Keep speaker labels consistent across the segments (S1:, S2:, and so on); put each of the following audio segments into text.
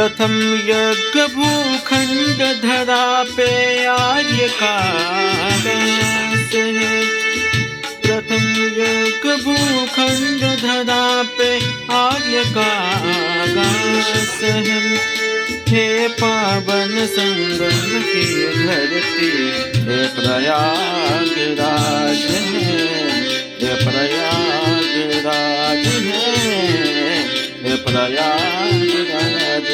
S1: प्रथम यज्ञ भूखंड धरा पे आर्य का आगास है। प्रथम यज्ञ भूखंड धरा पे आर्य का आगास है। हे पावन संगम की धरती, हे प्रयागराज है, हे प्रयागराज है, हे प्रयागराज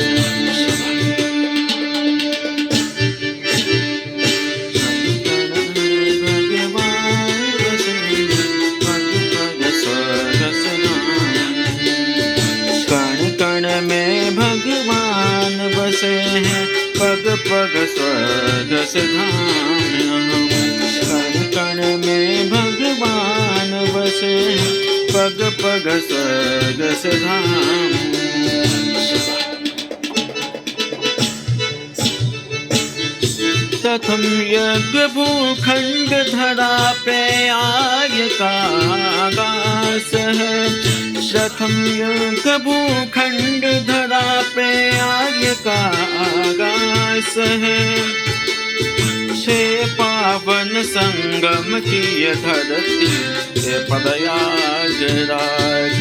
S1: कण कण में भगवान बसे हैं, पग पग स्वर्ग से धाम। कण कण में भगवान बसे हैं, पग पग स्वर्ग से धाम। प्रथम यज्ञ भूखंड धरा पे आर्य का आगास है। प्रथम यज्ञ भूखंड धरा पे आर्य का आगास है। हे पावन संगम की धरती, हे प्रयागराज है,